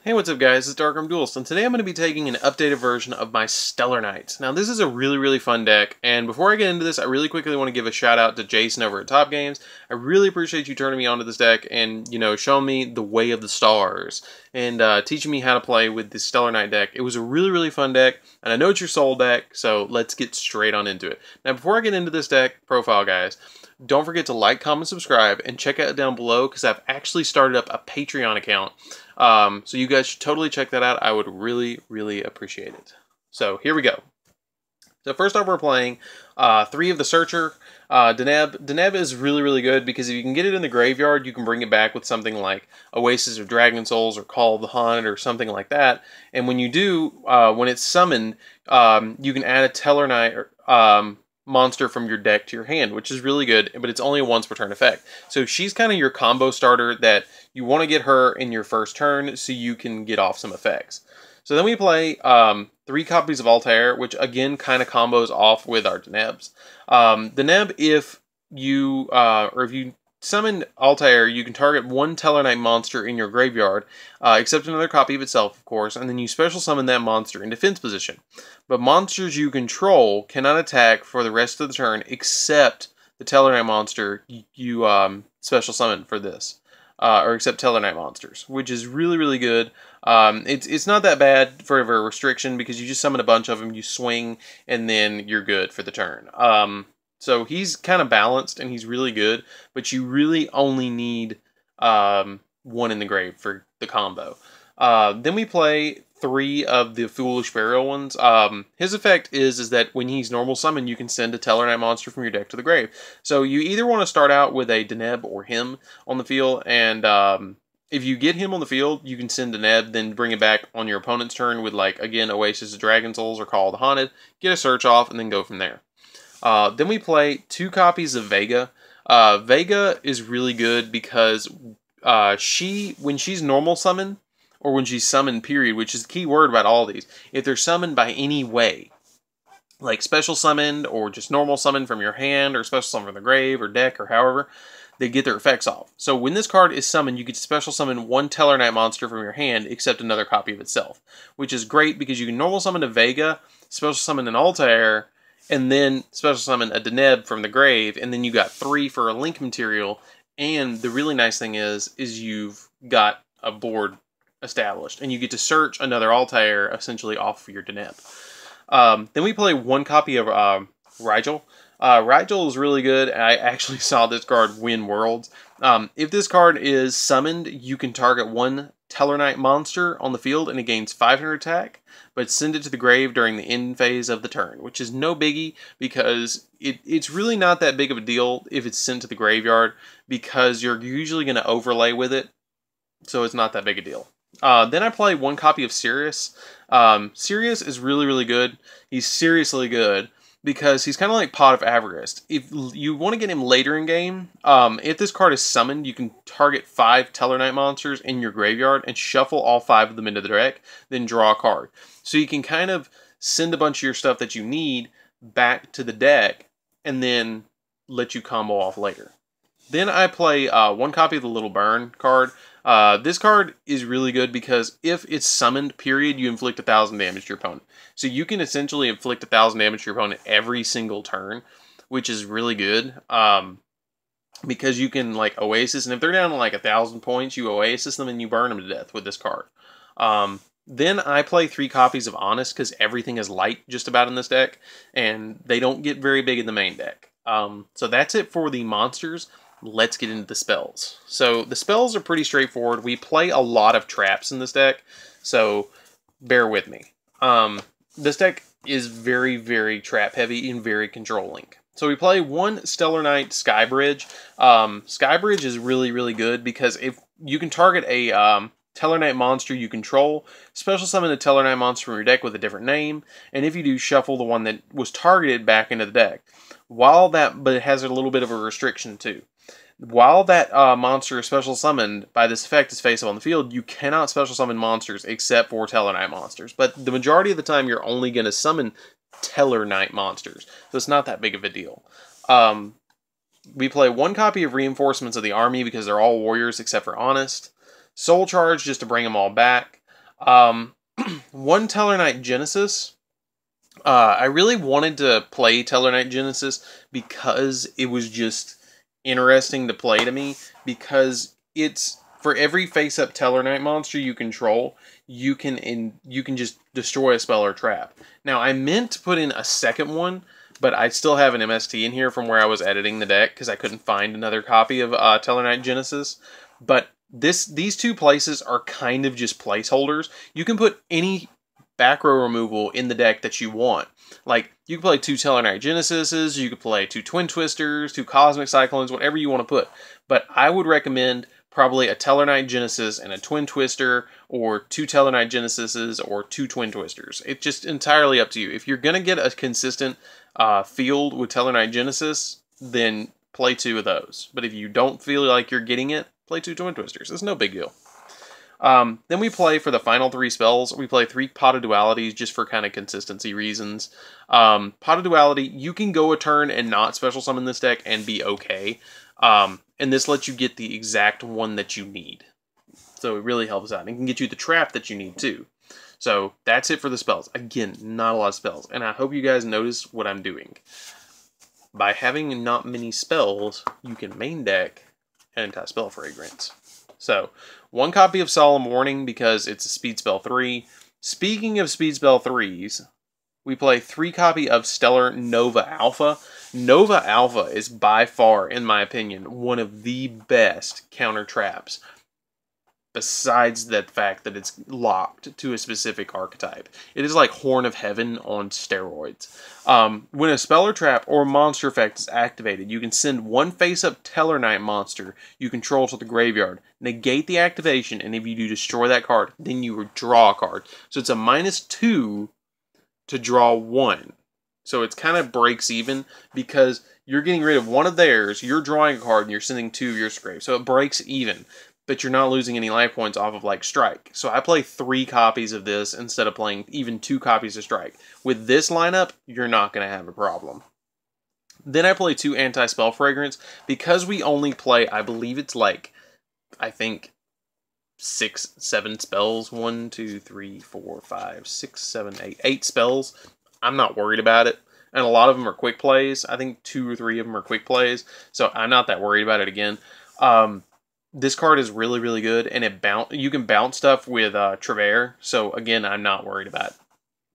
Hey, what's up guys, it's DarkArmedAlliance, and today I'm going to be taking an updated version of my Satellarknight. Now this is a really fun deck, and before I get into this, I really quickly want to give a shout out to Jason over at Top Games. I really appreciate you turning me onto this deck and, showing me the way of the stars, and teaching me how to play with the Satellarknight deck. It was a really fun deck, and I know it's your soul deck, so let's get straight on into it. Now before I get into this deck profile, guys, don't forget to like, comment, subscribe, and check out down below because I've actually started up a Patreon account. So you guys should totally check that out. I would really appreciate it. So here we go. So first off, we're playing 3 of the Searcher. Deneb. Deneb is really good because if you can get it in the graveyard, you can bring it back with something like Oasis of Dragon Souls or Call of the Haunted or something like that. And when you do, when it's summoned, you can add a Satellarknight monster from your deck to your hand, which is really good, but it's only a once per turn effect. So she's kind of your combo starter that you want to get her in your first turn so you can get off some effects. So then we play 3 copies of Altair, which again kind of combos off with our Denebs. Deneb, if you summon Altair, you can target 1 Satellarknight monster in your graveyard, except another copy of itself, of course, and then you special summon that monster in defense position. But monsters you control cannot attack for the rest of the turn except the Satellarknight monster you special summon for this. Or except Satellarknight monsters, which is really good. It's not that bad for a restriction because you just summon a bunch of them, you swing, and then you're good for the turn. So he's kind of balanced and he's really good, but you really only need 1 in the grave for the combo. Then we play 3 of the Foolish Burial ones. His effect is that when he's normal summon, you can send a Satellarknight monster from your deck to the grave. So you either want to start out with a Deneb or him on the field, and if you get him on the field, you can send Deneb, then bring it back on your opponent's turn with, like, again, Oasis of Dragon Souls or Call of the Haunted, get a search off, and then go from there. Then we play 2 copies of Vega. Vega is really good because when she's normal summon, or when she's summoned, period, which is the key word about all these, if they're summoned by any way, like special summoned, or just normal summoned from your hand, or special summoned from the grave, or deck, or however, they get their effects off. So when this card is summoned, you get to special summon 1 Satellarknight monster from your hand, except another copy of itself, which is great because you can normal summon a Vega, special summon an Altair, and then special summon a Deneb from the grave, and then you got 3 for a link material, and the really nice thing is you've got a board established, and you get to search another Altair essentially off of your Deneb. Then we play 1 copy of Yugioh. Yugioh is really good. I actually saw this card win Worlds. If this card is summoned, you can target 1 Satellarknight monster on the field and it gains 500 attack, but send it to the grave during the end phase of the turn, which is no biggie because it's really not that big of a deal if it's sent to the graveyard because you're usually going to overlay with it, so it's not that big a deal. Then I play 1 copy of Sirius. Sirius is really good. He's seriously good because he's kind of like Pot of Avarice. If you want to get him later in game, if this card is summoned, you can target 5 Satellarknight monsters in your graveyard and shuffle all 5 of them into the deck, then draw a card. So you can kind of send a bunch of your stuff that you need back to the deck and then let you combo off later. Then I play 1 copy of the Little Burn card. This card is really good because if it's summoned, period, you inflict 1,000 damage to your opponent. So you can essentially inflict 1,000 damage to your opponent every single turn, which is really good. Because you can, like, Oasis, and if they're down to like 1,000 points, you Oasis them and you burn them to death with this card. Then I play 3 copies of Honest because everything is light just about in this deck, and they don't get very big in the main deck. So that's it for the monsters. Let's get into the spells. So the spells are pretty straightforward. We play a lot of traps in this deck, so bear with me. This deck is very trap heavy and very controlling. So we play 1 Satellarknight Skybridge. Skybridge is really good because if you can target a Satellarknight monster you control, special summon a Satellarknight monster from your deck with a different name, and if you do, shuffle the one that was targeted back into the deck. But it has a little bit of a restriction too. While that monster is special summoned by this effect is face up on the field, you cannot special summon monsters except for Satellarknight monsters. But the majority of the time, you're only going to summon Satellarknight monsters, so it's not that big of a deal. We play 1 copy of Reinforcements of the Army because they're all warriors except for Honest. Soul Charge just to bring them all back. Um, one Tellarknight Genesis. I really wanted to play Tellarknight Genesis because it was just interesting to play to me, because it's for every face-up Tellarknight monster you control, you can just destroy a spell or trap. Now, I meant to put in a second one, but I still have an MST in here from where I was editing the deck because I couldn't find another copy of Tellarknight Genesis. But these two places are kind of just placeholders. You can put any back row removal in the deck that you want. Like, you can play 2 Tellarknight Genesises, you could play 2 Twin Twisters, 2 Cosmic Cyclones, whatever you want to put. But I would recommend probably a Tellarknight Genesis and a Twin Twister, or 2 Tellarknight Genesises or 2 Twin Twisters. It's just entirely up to you. If you're going to get a consistent field with Tellarknight Genesis, then play 2 of those. But if you don't feel like you're getting it, play 2 Twin Twisters. It's no big deal. Then we play, for the final 3 spells, we play 3 Pot of Dualities just for kind of consistency reasons. Pot of Duality, you can go a turn and not special summon this deck and be okay. And this lets you get the exact one that you need. So it really helps out. And it can get you the trap that you need too. So that's it for the spells. Again, not a lot of spells. And I hope you guys notice what I'm doing. By having not many spells, you can main deck Anti-Spell Fragrance. So, 1 copy of Solemn Warning because it's a speed spell 3. Speaking of speed spell 3s, we play 3 copy of Stellar Nova Alpha. Nova Alpha is by far, in my opinion, one of the best counter traps. Besides the fact that it's locked to a specific archetype. It is like Horn of Heaven on steroids. When a spell or trap or monster effect is activated, you can send 1 face-up Tellarknight monster you control to the graveyard, negate the activation, and if you do destroy that card, then you would draw a card. So it's a -2 to draw 1. So it's kind of breaks even because you're getting rid of 1 of theirs, you're drawing a card, and you're sending 2 of yours to grave. So it breaks even. But you're not losing any life points off of, like, Strike. So I play 3 copies of this instead of playing even 2 copies of Strike. With this lineup, you're not going to have a problem. Then I play 2 Anti-Spell Fragrance. Because we only play, I believe it's like, I think, 6, 7 spells. 1, 2, 3, 4, 5, 6, 7, 8. 8 spells. I'm not worried about it. And a lot of them are quick plays. I think 2 or 3 of them are quick plays. So I'm not that worried about it again. This card is really, really good, and you can bounce stuff with Travere, so again, I'm not worried about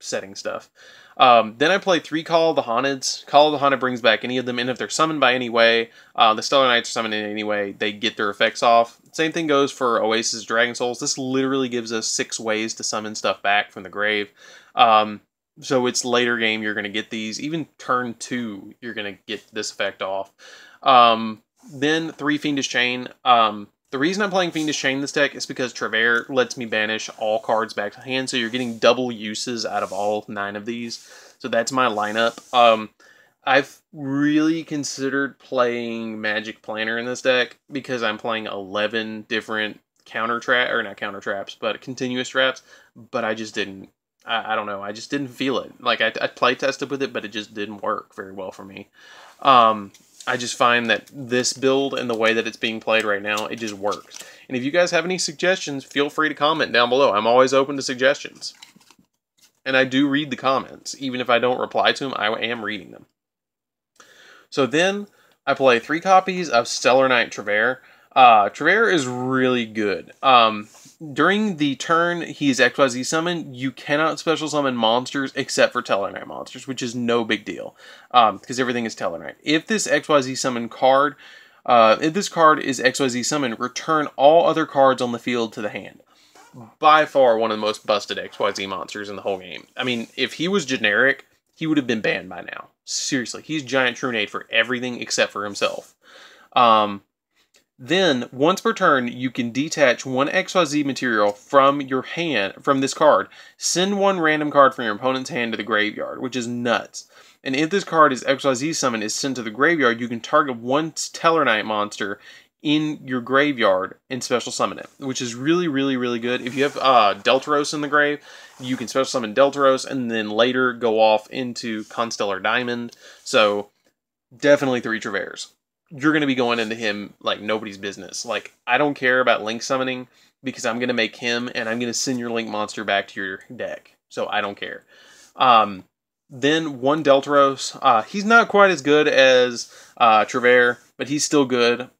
setting stuff. Then I play 3 Call of the Haunteds. Call of the Haunted brings back any of them, and if they're summoned by any way, the Stellar Knights are summoned in any way, they get their effects off. Same thing goes for Oasis Dragon Souls. This literally gives us 6 ways to summon stuff back from the grave. So it's later game, you're going to get these. Even turn 2, you're going to get this effect off. Then 3 Fiendish Chain. The reason I'm playing Fiendish Chain this deck is because Travere lets me banish all cards back to hand, so you're getting double uses out of all 9 of these. So that's my lineup. I've really considered playing Magic Planner in this deck because I'm playing 11 different not counter traps, but continuous traps, but I just didn't. I don't know. I just didn't feel it. Like, I play tested with it, but it just didn't work very well for me. I just find that this build and the way that it's being played right now, it just works. And if you guys have any suggestions, feel free to comment down below. I'm always open to suggestions. And I do read the comments. Even if I don't reply to them, I am reading them. So then, I play 3 copies of Stellarknight Travere. Travere is really good. During the turn he's XYZ summoned, you cannot special summon monsters except for Tellarknight monsters, which is no big deal, because everything is Tellarknight. If this XYZ summon card, if this card is XYZ summoned, return all other cards on the field to the hand. By far one of the most busted XYZ monsters in the whole game. I mean, if he was generic, he would have been banned by now. Seriously, he's Giant Trunade for everything except for himself. Then, once per turn, you can detach 1 XYZ material from your hand, from this card. Send 1 random card from your opponent's hand to the graveyard, which is nuts. And if this card is XYZ summoned is sent to the graveyard, you can target 1 Tellarknight monster in your graveyard and special summon it, which is really, really, really good. If you have Deltaros in the grave, you can special summon Deltaros and then later go off into Constellar Diamond. So, definitely 3 Traveres. You're going to be going into him like nobody's business. Like, I don't care about Link summoning. because I'm going to make him, and I'm going to send your Link monster back to your deck. So I don't care. Then one Deltaros. He's not quite as good as Trevere, but he's still good.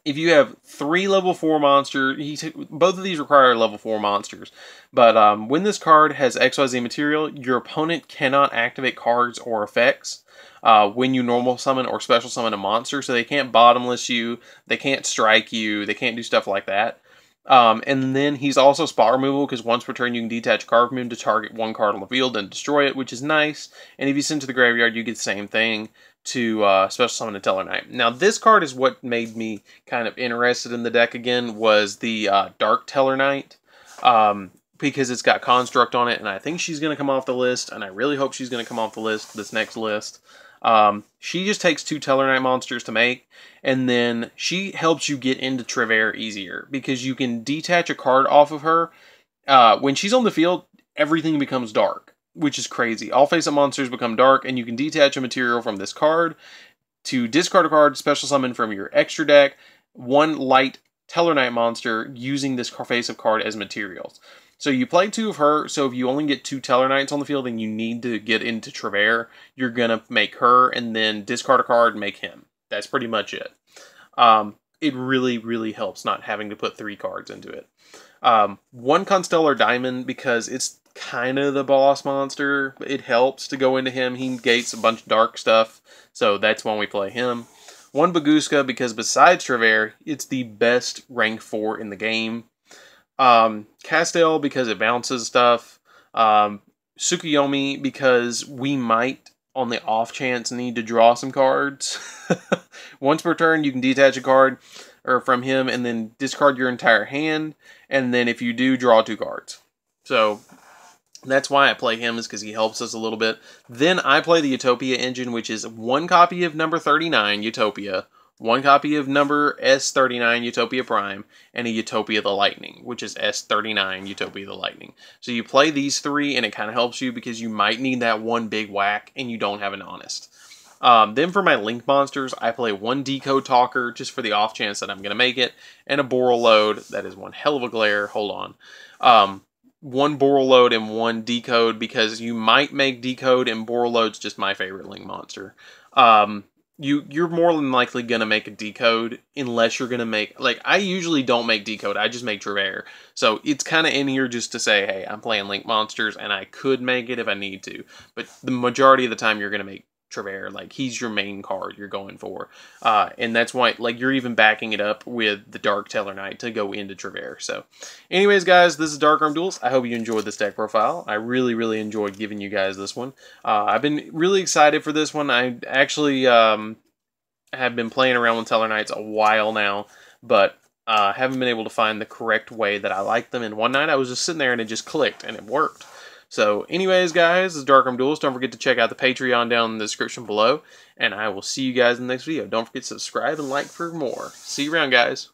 If you have 3 level 4 monsters, both of these require level 4 monsters. But when this card has XYZ material, your opponent cannot activate cards or effects when you normal summon or special summon a monster. So they can't bottomless you, they can't strike you, they can't do stuff like that. And then he's also spot removal, because once per turn you can detach a card from him to target 1 card on the field and destroy it, which is nice. And if you send to the graveyard, you get the same thing to special summon a Satellarknight. Now this card is what made me kind of interested in the deck again, was the Dark Satellarknight, because it's got Construct on it, and I think she's going to come off the list, and I really hope she's going to come off the list, this next list. She just takes 2 Satellarknight monsters to make, and then she helps you get into Trevere easier, because you can detach a card off of her. When she's on the field, everything becomes dark, which is crazy. All face-up monsters become dark, and you can detach a material from this card to discard a card, special summon from your extra deck, 1 light Satellarknight monster using this face-up card as materials. So you play 2 of her, so if you only get 2 Satellarknights on the field and you need to get into Trevere, you're going to make her and then discard a card and make him. That's pretty much it. It really, really helps not having to put 3 cards into it. 1 Constellar Diamond, because it's kind of the boss monster. It helps to go into him. He negates a bunch of dark stuff, so that's when we play him. 1 Baguska, because besides Trevere, it's the best rank 4 in the game. Castell, because it bounces stuff. Tsukuyomi, because we might, on the off chance, need to draw some cards. Once per turn, you can detach a card from him and then discard your entire hand. And then if you do, draw 2 cards. So that's why I play him, is because he helps us a little bit. Then I play the Utopia engine, which is 1 copy of number 39, Utopia, 1 copy of number S39, Utopia Prime, and a Utopia the Lightning, which is S39, Utopia the Lightning. So you play these 3, and it kind of helps you because you might need that 1 big whack, and you don't have an Honest. Then for my Link monsters, I play 1 Decode Talker, just for the off chance that I'm going to make it, and a Boral Load. That is one hell of a glare. Hold on. 1 Boral Load and 1 Decode, because you might make Decode, and Boral Load's just my favorite Link monster. You're more than likely going to make a Decode, unless you're going to make, like, I usually don't make Decode, I just make Trevere. So it's kind of in here just to say, hey, I'm playing Link monsters, and I could make it if I need to. But the majority of the time, you're going to make Trevere. Like, he's your main card you're going for. And that's why, like, you're even backing it up with the Dark Satellarknight to go into Trevere. So, anyways, guys, this is Dark Arm Duels. I hope you enjoyed this deck profile. I really, really enjoyed giving you guys this one. I've been really excited for this one. I actually have been playing around with Satellarknights a while now, but haven't been able to find the correct way that I like them. And one night I was just sitting there and it just clicked and it worked. So anyways, guys, this is Dark Arm Duels. Don't forget to check out the Patreon down in the description below. And I will see you guys in the next video. Don't forget to subscribe and like for more. See you around, guys.